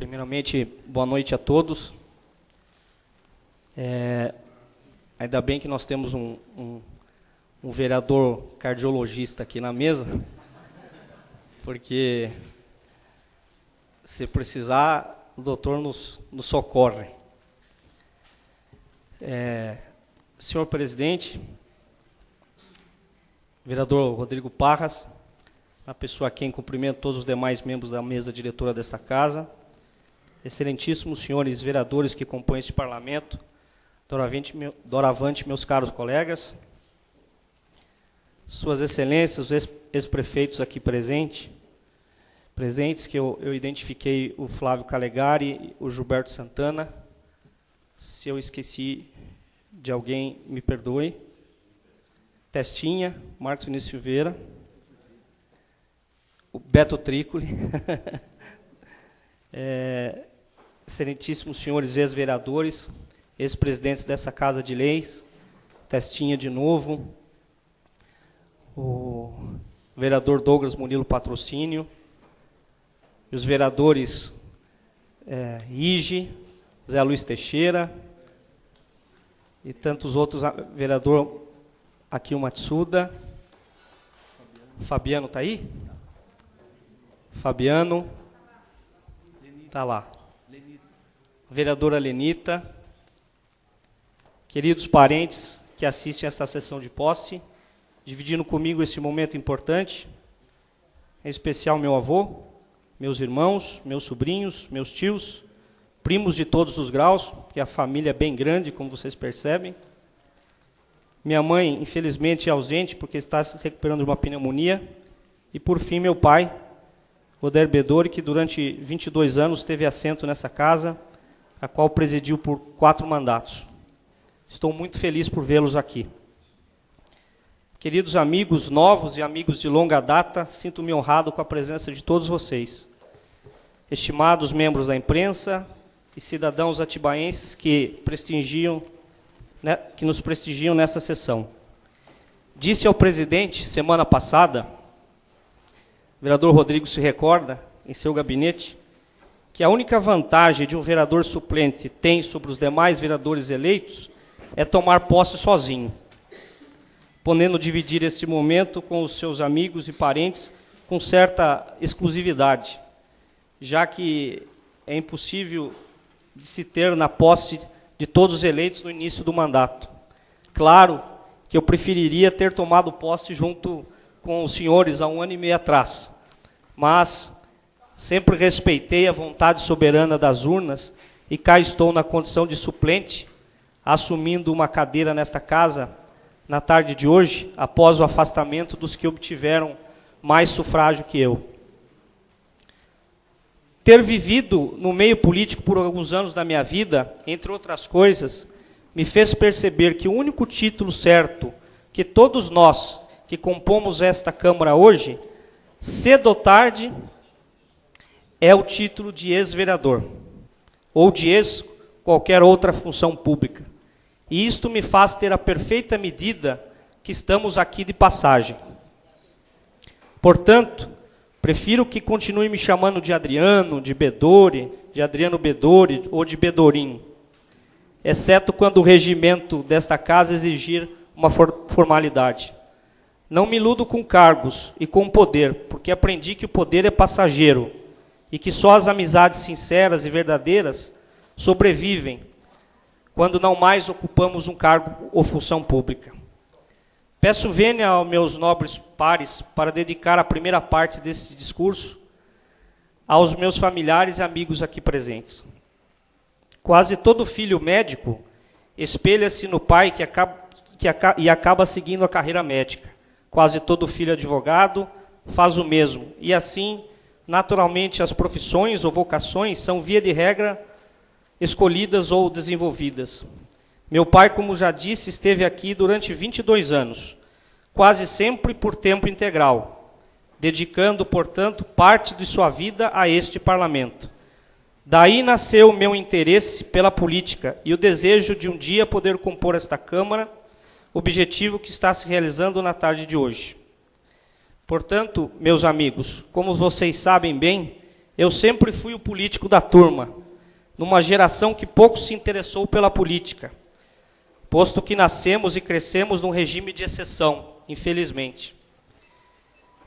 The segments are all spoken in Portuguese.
Primeiramente, boa noite a todos. Ainda bem que nós temos um vereador cardiologista aqui na mesa, porque se precisar, o doutor nos socorre. Senhor presidente, vereador Rodrigo Parras, a pessoa a quem cumprimento todos os demais membros da mesa diretora desta casa, excelentíssimos senhores vereadores que compõem este parlamento, doravante meus caros colegas, suas excelências, os ex-prefeitos aqui presentes, que eu identifiquei o Flávio Calegari e o Gilberto Santana. Se eu esqueci de alguém, me perdoe. Testinha, Marcos Vinícius Silveira, o Beto Trícoli, excelentíssimos senhores ex-vereadores, ex-presidentes dessa Casa de Leis, Testinha de novo, o vereador Douglas Munilo Patrocínio, e os vereadores Ige, Zé Luiz Teixeira, e tantos outros, vereador Akio Matsuda, Fabiano está aí? Fabiano, está lá. Vereadora Lenita, queridos parentes que assistem a esta sessão de posse, dividindo comigo esse momento importante, em especial meu avô, meus irmãos, meus sobrinhos, meus tios, primos de todos os graus, que a família é bem grande, como vocês percebem. Minha mãe, infelizmente, é ausente, porque está se recuperando de uma pneumonia. E, por fim, meu pai, Roder Bedori, que durante 22 anos teve assento nessa casa, a qual presidiu por 4 mandatos. Estou muito feliz por vê-los aqui. Queridos amigos novos e amigos de longa data, sinto-me honrado com a presença de todos vocês. Estimados membros da imprensa e cidadãos atibaenses que nos prestigiam nessa sessão. Disse ao presidente, semana passada, o vereador Rodrigo se recorda, em seu gabinete, que a única vantagem de um vereador suplente tem sobre os demais vereadores eleitos é tomar posse sozinho, podendo dividir esse momento com os seus amigos e parentes com certa exclusividade, já que é impossível de se ter na posse de todos os eleitos no início do mandato. Claro que eu preferiria ter tomado posse junto com os senhores há 1 ano e meio atrás, mas sempre respeitei a vontade soberana das urnas e cá estou na condição de suplente, assumindo uma cadeira nesta casa na tarde de hoje, após o afastamento dos que obtiveram mais sufrágio que eu. Ter vivido no meio político por alguns anos da minha vida, entre outras coisas, me fez perceber que o único título certo que todos nós que compomos esta Câmara hoje, cedo ou tarde, é o título de ex-vereador, ou de qualquer outra função pública. E isto me faz ter a perfeita medida que estamos aqui de passagem. Portanto, prefiro que continue me chamando de Adriano, de Bedori, de Adriano Bedori ou de Bedorim, exceto quando o regimento desta casa exigir uma formalidade. Não me iludo com cargos e com poder, porque aprendi que o poder é passageiro e que só as amizades sinceras e verdadeiras sobrevivem quando não mais ocupamos um cargo ou função pública. Peço vênia aos meus nobres pares para dedicar a primeira parte desse discurso aos meus familiares e amigos aqui presentes. Quase todo filho médico espelha-se no pai e acaba seguindo a carreira médica. Quase todo filho advogado faz o mesmo. E assim, naturalmente, as profissões ou vocações são, via de regra, escolhidas ou desenvolvidas. Meu pai, como já disse, esteve aqui durante 22 anos, quase sempre por tempo integral, dedicando, portanto, parte de sua vida a este parlamento. Daí nasceu o meu interesse pela política e o desejo de um dia poder compor esta Câmara, objetivo que está se realizando na tarde de hoje. Portanto, meus amigos, como vocês sabem bem, Eu sempre fui o político da turma, numa geração que pouco se interessou pela política, posto que nascemos e crescemos num regime de exceção, infelizmente.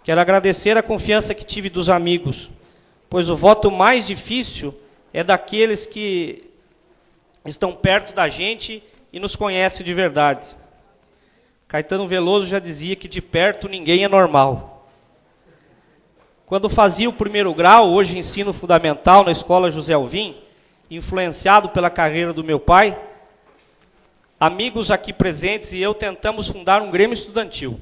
Quero agradecer a confiança que tive dos amigos, pois o voto mais difícil é daqueles que estão perto da gente e nos conhecem de verdade. Caetano Veloso já dizia que de perto ninguém é normal. Quando fazia o primeiro grau, hoje ensino fundamental na escola José Alvim, influenciado pela carreira do meu pai, amigos aqui presentes e eu tentamos fundar um grêmio estudantil.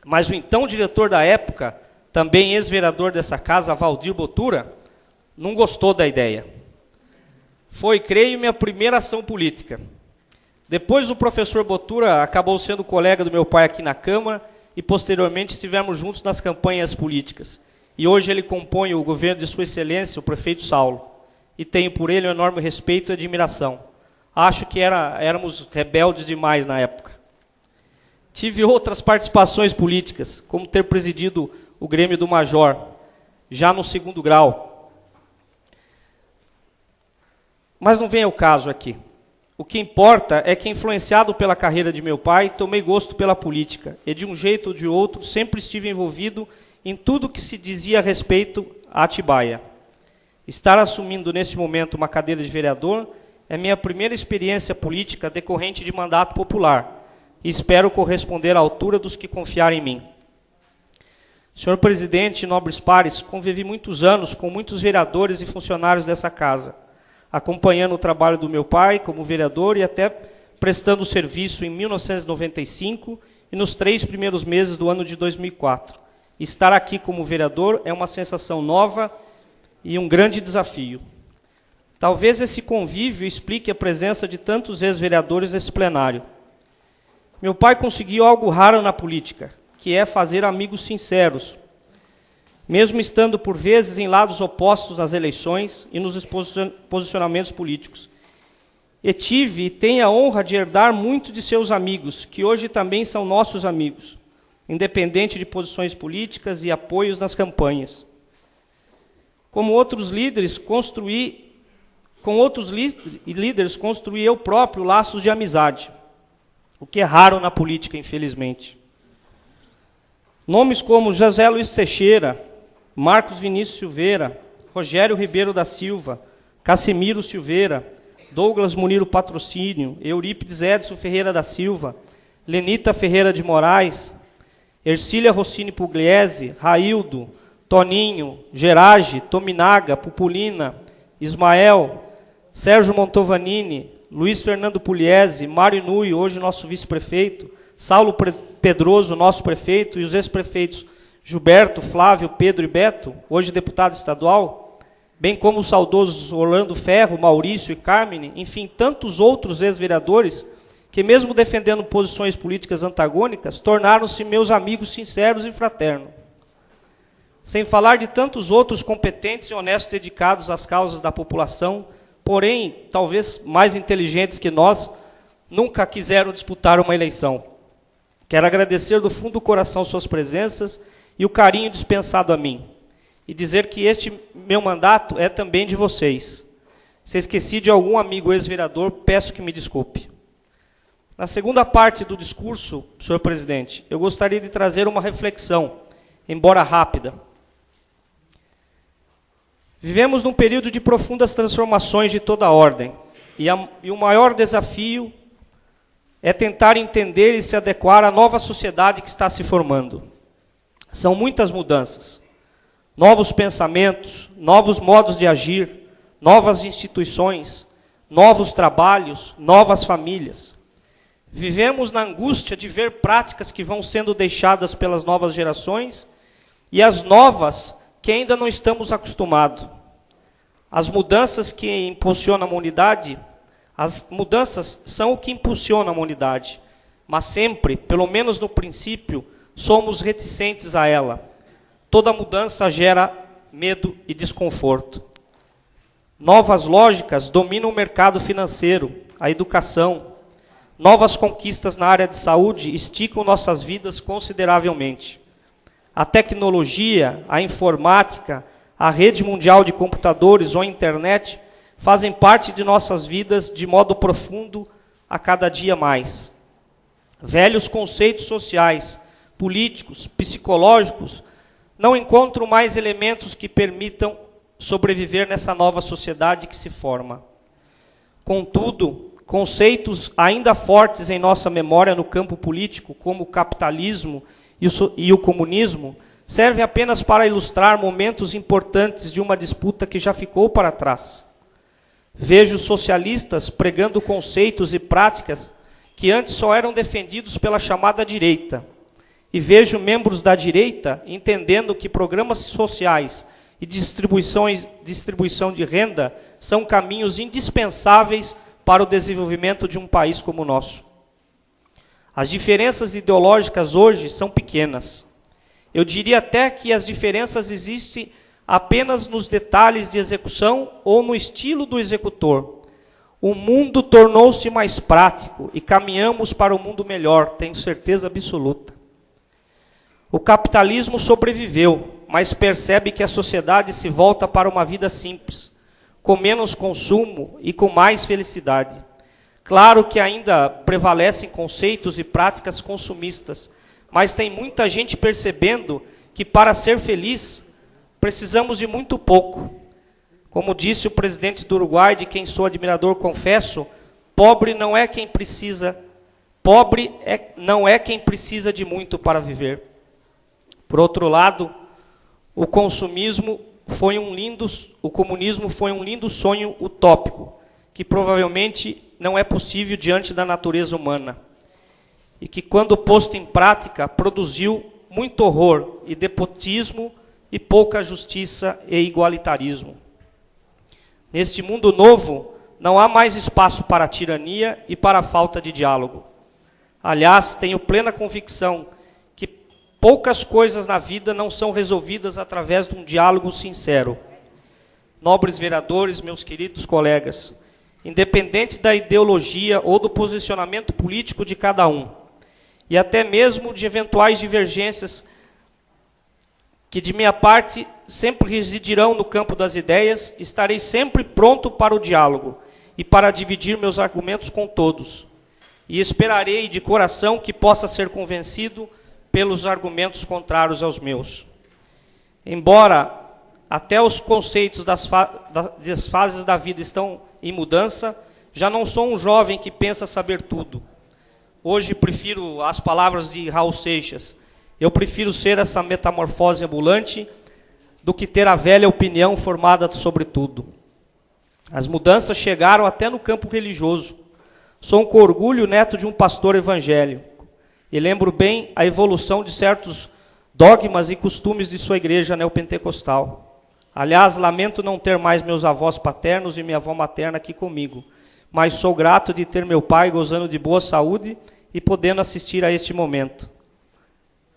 Mas o então diretor da época, também ex-vereador dessa casa, Valdir Botura, não gostou da ideia. Foi, creio, minha primeira ação política. Depois o professor Botura acabou sendo colega do meu pai aqui na Câmara e posteriormente estivemos juntos nas campanhas políticas. E hoje ele compõe o governo de Sua Excelência, o prefeito Saulo. E tenho por ele um enorme respeito e admiração. Acho que éramos rebeldes demais na época. Tive outras participações políticas, como ter presidido o Grêmio do Major, já no segundo grau. Mas não vem ao caso aqui. O que importa é que, influenciado pela carreira de meu pai, tomei gosto pela política, e de um jeito ou de outro sempre estive envolvido em tudo que se dizia a respeito a Atibaia. Estar assumindo neste momento uma cadeira de vereador é minha primeira experiência política decorrente de mandato popular, e espero corresponder à altura dos que confiarem em mim. Senhor presidente e nobres pares, convivi muitos anos com muitos vereadores e funcionários dessa casa, acompanhando o trabalho do meu pai como vereador e até prestando serviço em 1995 e nos 3 primeiros meses do ano de 2004. Estar aqui como vereador é uma sensação nova e um grande desafio. Talvez esse convívio explique a presença de tantos ex-vereadores nesse plenário. Meu pai conseguiu algo raro na política, que é fazer amigos sinceros, mesmo estando por vezes em lados opostos nas eleições e nos posicionamentos políticos. E tive e tenho a honra de herdar muito de seus amigos, que hoje também são nossos amigos, independente de posições políticas e apoios nas campanhas. Com outros líderes, construí eu próprio laços de amizade, o que é raro na política, infelizmente. Nomes como José Luiz Teixeira, Marcos Vinícius Silveira, Rogério Ribeiro da Silva, Cassimiro Silveira, Douglas Muniro Patrocínio, Eurípides Edson Ferreira da Silva, Lenita Ferreira de Moraes, Ercília Rossini Pugliese, Raildo, Toninho, Gerage, Tominaga, Pupulina, Ismael, Sérgio Montovanini, Luiz Fernando Pugliese, Mário Nui, hoje nosso vice-prefeito, Saulo Pedroso, nosso prefeito, e os ex-prefeitos Gilberto, Flávio, Pedro e Beto, hoje deputado estadual, bem como os saudosos Orlando Ferro, Maurício e Carmine, enfim, tantos outros ex-vereadores que, mesmo defendendo posições políticas antagônicas, tornaram-se meus amigos sinceros e fraternos. Sem falar de tantos outros competentes e honestos dedicados às causas da população, porém, talvez mais inteligentes que nós, nunca quiseram disputar uma eleição. Quero agradecer do fundo do coração suas presenças e o carinho dispensado a mim, e dizer que este meu mandato é também de vocês. Se esqueci de algum amigo ex-vereador, peço que me desculpe. Na segunda parte do discurso, senhor presidente, eu gostaria de trazer uma reflexão, embora rápida. Vivemos num período de profundas transformações de toda a ordem, e o maior desafio é tentar entender e se adequar à nova sociedade que está se formando. São muitas mudanças, novos pensamentos, novos modos de agir, novas instituições, novos trabalhos, novas famílias. Vivemos na angústia de ver práticas que vão sendo deixadas pelas novas gerações e as novas que ainda não estamos acostumados. As mudanças que impulsionam a humanidade, as mudanças são o que impulsiona a humanidade, mas sempre, pelo menos no princípio, somos reticentes a ela. Toda mudança gera medo e desconforto. Novas lógicas dominam o mercado financeiro, a educação. Novas conquistas na área de saúde esticam nossas vidas consideravelmente. A tecnologia, a informática, a a rede mundial de computadores ou internet fazem parte de nossas vidas de modo profundo a cada dia mais. Velhos conceitos sociais, políticos, psicológicos não encontram mais elementos que permitam sobreviver nessa nova sociedade que se forma. Contudo, conceitos ainda fortes em nossa memória no campo político, como o capitalismo e o comunismo, servem apenas para ilustrar momentos importantes de uma disputa que já ficou para trás. Vejo socialistas pregando conceitos e práticas que antes só eram defendidos pela chamada direita. E vejo membros da direita entendendo que programas sociais e distribuição de renda são caminhos indispensáveis para o desenvolvimento de um país como o nosso. As diferenças ideológicas hoje são pequenas. Eu diria até que as diferenças existem apenas nos detalhes de execução ou no estilo do executor. O mundo tornou-se mais prático e caminhamos para um mundo melhor, tenho certeza absoluta. O capitalismo sobreviveu, mas percebe que a sociedade se volta para uma vida simples, com menos consumo e com mais felicidade. Claro que ainda prevalecem conceitos e práticas consumistas, mas tem muita gente percebendo que para ser feliz precisamos de muito pouco. Como disse o presidente do Uruguai, de quem sou admirador, confesso, pobre não é quem precisa de muito para viver. Por outro lado, o comunismo foi um lindo sonho utópico, que provavelmente não é possível diante da natureza humana, e que, quando posto em prática, produziu muito horror e despotismo e pouca justiça e igualitarismo. Neste mundo novo, não há mais espaço para a tirania e para a falta de diálogo. Aliás, tenho plena convicção que poucas coisas na vida não são resolvidas através de um diálogo sincero. Nobres vereadores, meus queridos colegas, independente da ideologia ou do posicionamento político de cada um, e até mesmo de eventuais divergências que de minha parte sempre residirão no campo das ideias, estarei sempre pronto para o diálogo e para dividir meus argumentos com todos. E esperarei de coração que possa ser convencido pelos argumentos contrários aos meus. Embora até os conceitos das fases da vida estão em mudança, já não sou um jovem que pensa saber tudo. Hoje prefiro as palavras de Raul Seixas. Eu prefiro ser essa metamorfose ambulante do que ter a velha opinião formada sobre tudo. As mudanças chegaram até no campo religioso. Sou com orgulho neto de um pastor evangélico e lembro bem a evolução de certos dogmas e costumes de sua igreja neopentecostal. Aliás, lamento não ter mais meus avós paternos e minha avó materna aqui comigo, mas sou grato de ter meu pai gozando de boa saúde e podendo assistir a este momento.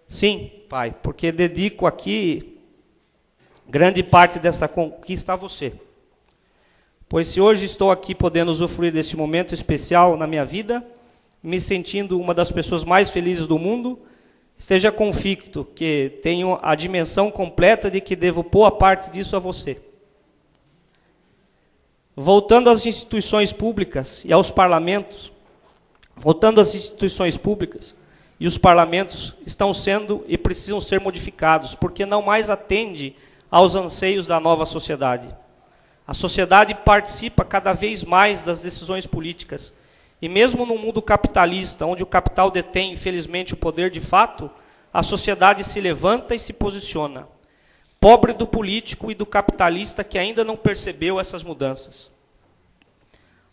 Sim, pai, porque dedico aqui grande parte dessa conquista a você. Pois se hoje estou aqui podendo usufruir desse momento especial na minha vida, me sentindo uma das pessoas mais felizes do mundo, esteja convicto que tenho a dimensão completa de que devo boa parte disso a você. Voltando às instituições públicas e aos parlamentos, e os parlamentos estão sendo e precisam ser modificados, porque não mais atende aos anseios da nova sociedade. A sociedade participa cada vez mais das decisões políticas, e mesmo no mundo capitalista, onde o capital detém, infelizmente, o poder de fato, a sociedade se levanta e se posiciona. Pobre do político e do capitalista que ainda não percebeu essas mudanças.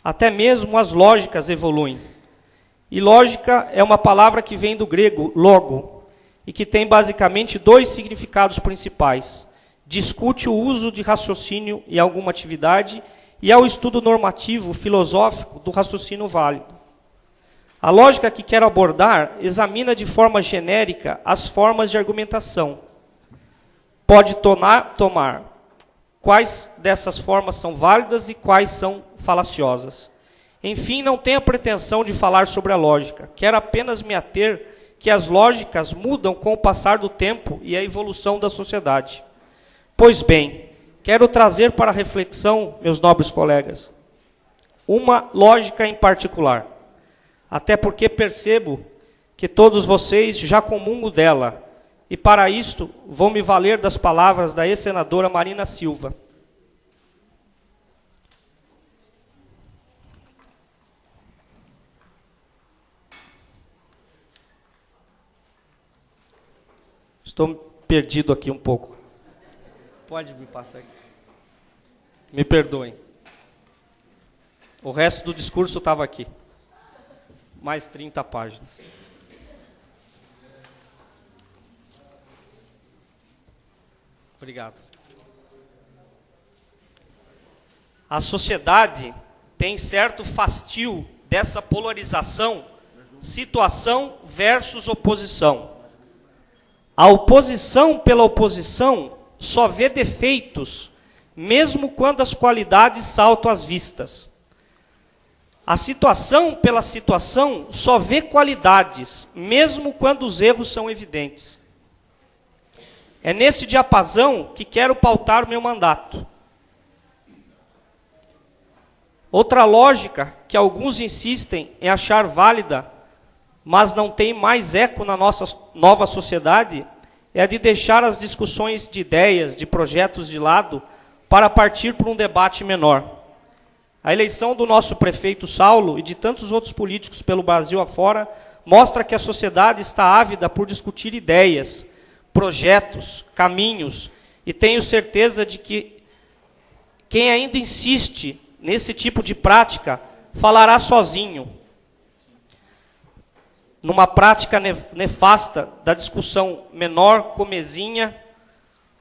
Até mesmo as lógicas evoluem. E lógica é uma palavra que vem do grego logo, e que tem basicamente dois significados principais. Discute o uso de raciocínio em alguma atividade e é o estudo normativo, filosófico do raciocínio válido. A lógica que quero abordar examina de forma genérica as formas de argumentação. Pode tomar quais dessas formas são válidas e quais são falaciosas. Enfim, não tenho a pretensão de falar sobre a lógica. Quero apenas me ater que as lógicas mudam com o passar do tempo e a evolução da sociedade. Pois bem, quero trazer para reflexão, meus nobres colegas, uma lógica em particular, até porque percebo que todos vocês já comungam dela, e para isto vou me valer das palavras da ex-senadora Marina Silva. Estou perdido aqui um pouco. Pode me passar aqui. Me perdoem. O resto do discurso estava aqui. Mais 30 páginas. Obrigado. A sociedade tem certo fastio dessa polarização, situação versus oposição. A oposição pela oposição só vê defeitos, mesmo quando as qualidades saltam às vistas. A situação pela situação só vê qualidades, mesmo quando os erros são evidentes. É nesse diapasão que quero pautar o meu mandato. Outra lógica que alguns insistem em achar válida, mas não tem mais eco na nossa nova sociedade, é a de deixar as discussões de ideias, de projetos de lado, para partir para um debate menor. A eleição do nosso prefeito Saulo e de tantos outros políticos pelo Brasil afora mostra que a sociedade está ávida por discutir ideias, projetos, caminhos, e tenho certeza de que quem ainda insiste nesse tipo de prática falará sozinho, numa prática nefasta da discussão menor, comezinha,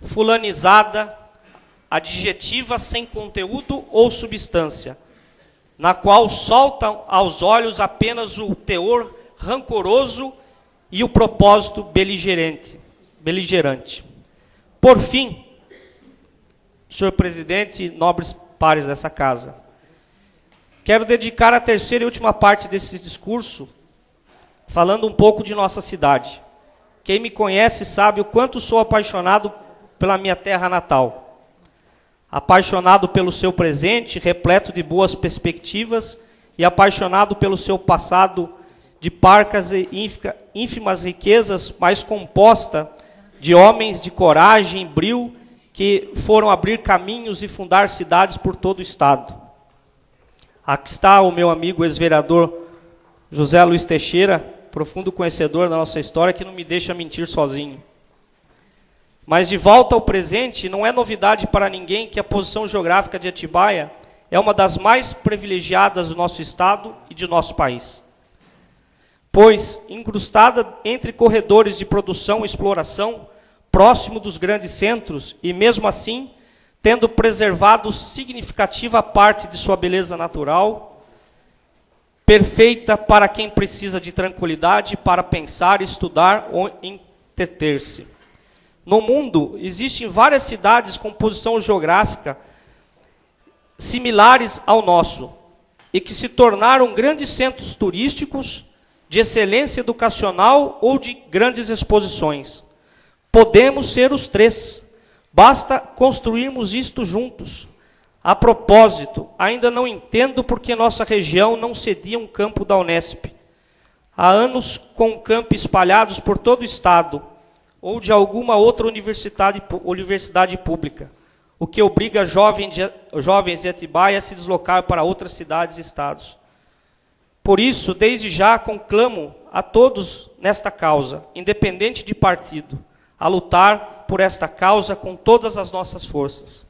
fulanizada, adjetiva sem conteúdo ou substância, na qual soltam aos olhos apenas o teor rancoroso e o propósito beligerante. Por fim, senhor presidente e nobres pares dessa casa, quero dedicar a terceira e última parte desse discurso falando um pouco de nossa cidade. Quem me conhece sabe o quanto sou apaixonado pela minha terra natal. Apaixonado pelo seu presente, repleto de boas perspectivas, e apaixonado pelo seu passado de parcas e ínfimas riquezas, mas composta de homens de coragem e brio que foram abrir caminhos e fundar cidades por todo o estado. Aqui está o meu amigo ex-vereador José Luiz Teixeira, profundo conhecedor da nossa história, que não me deixa mentir sozinho. Mas de volta ao presente, não é novidade para ninguém que a posição geográfica de Atibaia é uma das mais privilegiadas do nosso estado e de nosso país. Pois, incrustada entre corredores de produção e exploração, próximo dos grandes centros, e mesmo assim, tendo preservado significativa parte de sua beleza natural, perfeita para quem precisa de tranquilidade para pensar, estudar ou entreter-se. No mundo, existem várias cidades com posição geográfica similares ao nosso, e que se tornaram grandes centros turísticos, de excelência educacional ou de grandes exposições. Podemos ser os três, basta construirmos isto juntos. A propósito, ainda não entendo por que nossa região não cedia um campo da Unesp. Há anos com campi espalhados por todo o estado, ou de alguma outra universidade pública, o que obriga jovens de Atibaia a se deslocar para outras cidades e estados. Por isso, desde já, conclamo a todos nesta causa, independente de partido, a lutar por esta causa com todas as nossas forças.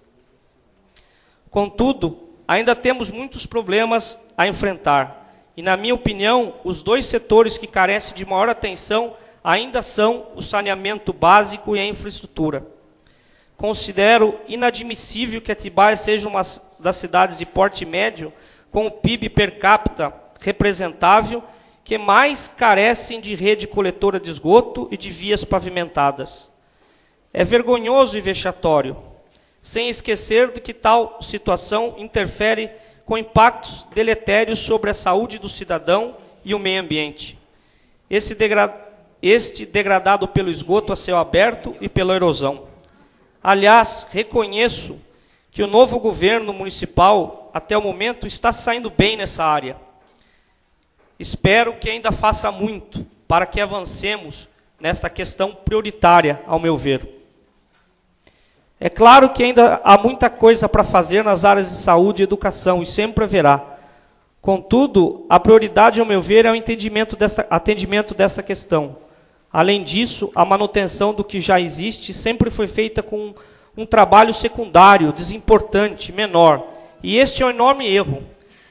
Contudo, ainda temos muitos problemas a enfrentar, e, na minha opinião, os dois setores que carecem de maior atenção ainda são o saneamento básico e a infraestrutura. Considero inadmissível que Atibaia seja uma das cidades de porte médio, com o PIB per capita representável, que mais carecem de rede coletora de esgoto e de vias pavimentadas. É vergonhoso e vexatório, sem esquecer de que tal situação interfere com impactos deletérios sobre a saúde do cidadão e o meio ambiente. Este degradado pelo esgoto a céu aberto e pela erosão. Aliás, reconheço que o novo governo municipal, até o momento, está saindo bem nessa área. Espero que ainda faça muito para que avancemos nesta questão prioritária, ao meu ver. É claro que ainda há muita coisa para fazer nas áreas de saúde e educação, e sempre haverá. Contudo, a prioridade, ao meu ver, é o atendimento dessa questão. Além disso, a manutenção do que já existe sempre foi feita com um trabalho secundário, desimportante, menor. E este é um enorme erro.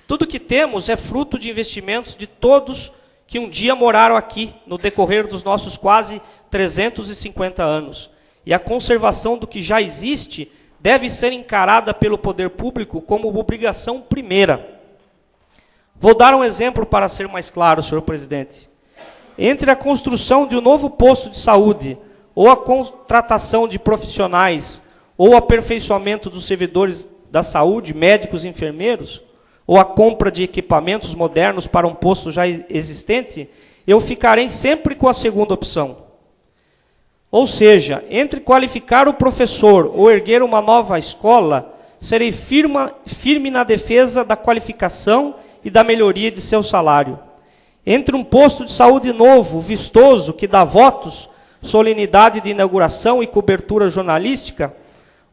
Tudo que temos é fruto de investimentos de todos que um dia moraram aqui, no decorrer dos nossos quase 350 anos. E a conservação do que já existe deve ser encarada pelo poder público como obrigação primeira. Vou dar um exemplo para ser mais claro, senhor presidente. Entre a construção de um novo posto de saúde, ou a contratação de profissionais, ou o aperfeiçoamento dos servidores da saúde, médicos e enfermeiros, ou a compra de equipamentos modernos para um posto já existente, eu ficarei sempre com a segunda opção. Ou seja, entre qualificar o professor ou erguer uma nova escola, serei firme na defesa da qualificação e da melhoria de seu salário. Entre um posto de saúde novo, vistoso, que dá votos, solenidade de inauguração e cobertura jornalística,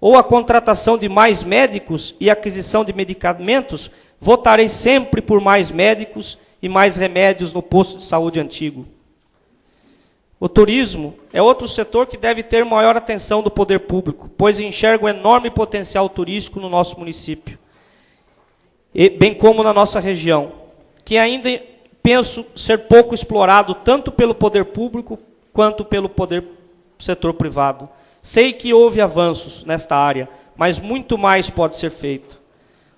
ou a contratação de mais médicos e aquisição de medicamentos, votarei sempre por mais médicos e mais remédios no posto de saúde antigo. O turismo é outro setor que deve ter maior atenção do poder público, pois enxerga um enorme potencial turístico no nosso município, bem como na nossa região, que ainda penso ser pouco explorado tanto pelo poder público quanto pelo setor privado. Sei que houve avanços nesta área, mas muito mais pode ser feito.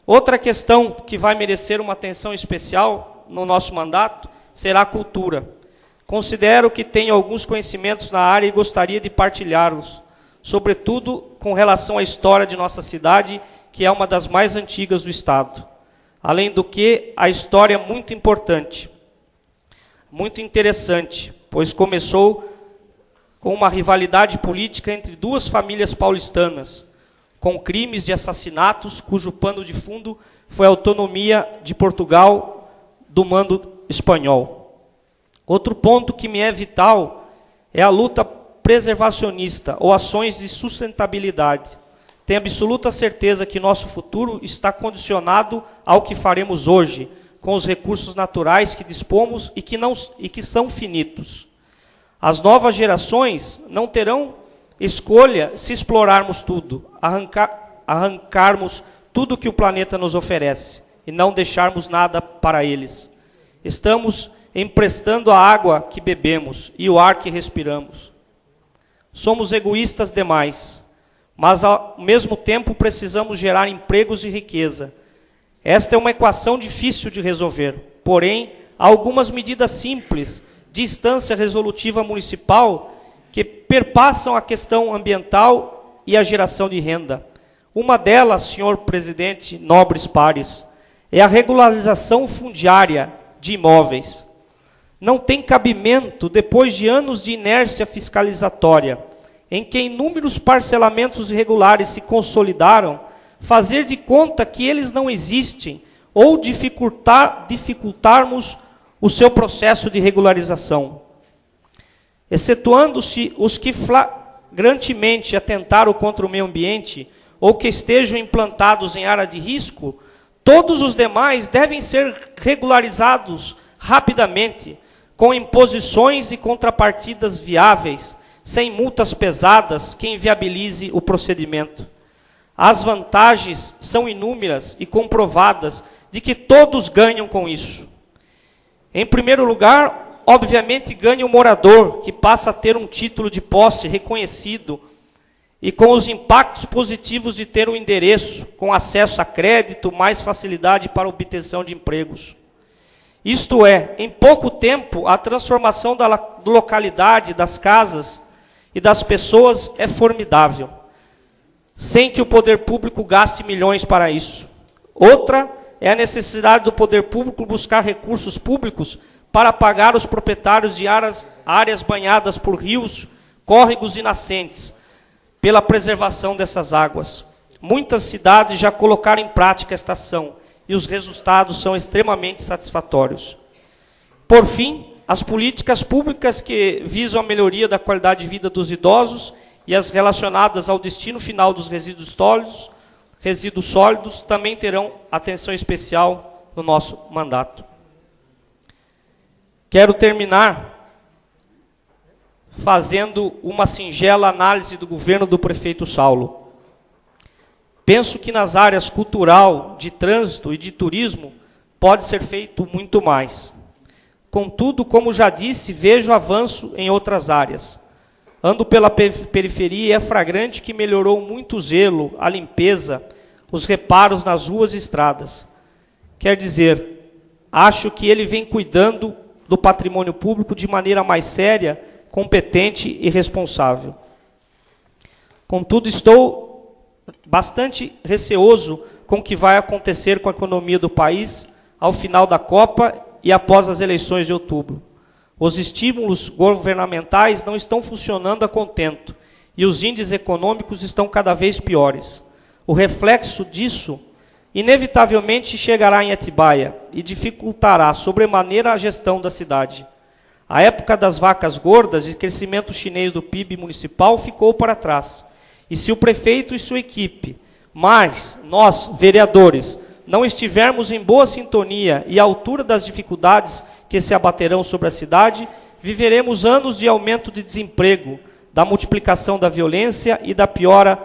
Outra questão que vai merecer uma atenção especial no nosso mandato será a cultura. Considero que tenho alguns conhecimentos na área e gostaria de partilhá-los, sobretudo com relação à história de nossa cidade, que é uma das mais antigas do Estado. Além do que, a história é muito importante, muito interessante, pois começou com uma rivalidade política entre duas famílias paulistanas, com crimes de assassinatos, cujo pano de fundo foi a autonomia de Portugal do mando espanhol. Outro ponto que me é vital é a luta preservacionista, ou ações de sustentabilidade. Tenho absoluta certeza que nosso futuro está condicionado ao que faremos hoje, com os recursos naturais que dispomos e que são finitos. As novas gerações não terão escolha se explorarmos tudo, arrancarmos tudo que o planeta nos oferece e não deixarmos nada para eles. Estamos emprestando a água que bebemos e o ar que respiramos. Somos egoístas demais, mas ao mesmo tempo precisamos gerar empregos e riqueza. Esta é uma equação difícil de resolver, porém, há algumas medidas simples de instância resolutiva municipal que perpassam a questão ambiental e a geração de renda. Uma delas, senhor presidente, nobres pares, é a regularização fundiária de imóveis. Não tem cabimento, depois de anos de inércia fiscalizatória, em que inúmeros parcelamentos irregulares se consolidaram, fazer de conta que eles não existem ou dificultarmos o seu processo de regularização. Excetuando-se os que flagrantemente atentaram contra o meio ambiente ou que estejam implantados em área de risco, todos os demais devem ser regularizados rapidamente, com imposições e contrapartidas viáveis, sem multas pesadas que inviabilize o procedimento. As vantagens são inúmeras e comprovadas de que todos ganham com isso. Em primeiro lugar, obviamente ganha o morador, que passa a ter um título de posse reconhecido e com os impactos positivos de ter um endereço, com acesso a crédito, mais facilidade para a obtenção de empregos. Isto é, em pouco tempo, a transformação da localidade, das casas e das pessoas é formidável, sem que o poder público gaste milhões para isso. Outra é a necessidade do poder público buscar recursos públicos para pagar os proprietários de áreas banhadas por rios, córregos e nascentes, pela preservação dessas águas. muitas cidades já colocaram em prática esta ação e os resultados são extremamente satisfatórios. Por fim, as políticas públicas que visam a melhoria da qualidade de vida dos idosos e as relacionadas ao destino final dos resíduos sólidos também terão atenção especial no nosso mandato. Quero terminar fazendo uma singela análise do governo do prefeito Saulo. Penso que nas áreas cultural, de trânsito e de turismo pode ser feito muito mais. Contudo, como já disse, vejo avanço em outras áreas. Ando pela periferia e é flagrante que melhorou muito o zelo, a limpeza, os reparos nas ruas e estradas. Quer dizer, acho que ele vem cuidando do patrimônio público de maneira mais séria, competente e responsável. Contudo, estou bastante receoso com o que vai acontecer com a economia do país ao final da Copa e após as eleições de outubro. Os estímulos governamentais não estão funcionando a contento e os índices econômicos estão cada vez piores. O reflexo disso inevitavelmente chegará em Atibaia e dificultará sobremaneira a gestão da cidade. A época das vacas gordas e crescimento chinês do PIB municipal ficou para trás. E se o prefeito e sua equipe, mas nós, vereadores, não estivermos em boa sintonia e à altura das dificuldades que se abaterão sobre a cidade, viveremos anos de aumento de desemprego, da multiplicação da violência e da piora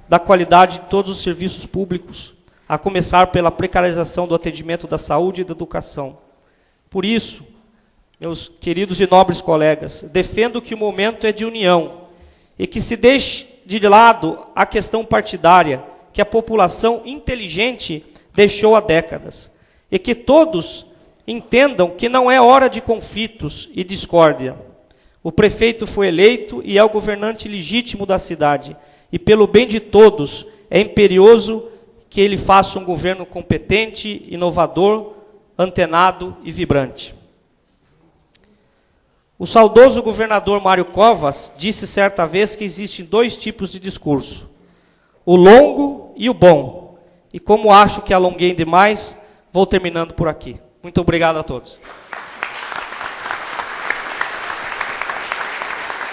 da qualidade de todos os serviços públicos, a começar pela precarização do atendimento da saúde e da educação. Por isso, meus queridos e nobres colegas, defendo que o momento é de união e que se deixe de lado a questão partidária que a população inteligente deixou há décadas e que todos entendam que não é hora de conflitos e discórdia. O prefeito foi eleito e é o governante legítimo da cidade e pelo bem de todos é imperioso que ele faça um governo competente, inovador, antenado e vibrante. O saudoso governador Mário Covas disse certa vez que existem dois tipos de discurso, o longo e o bom. E como acho que alonguei demais, vou terminando por aqui. Muito obrigado a todos.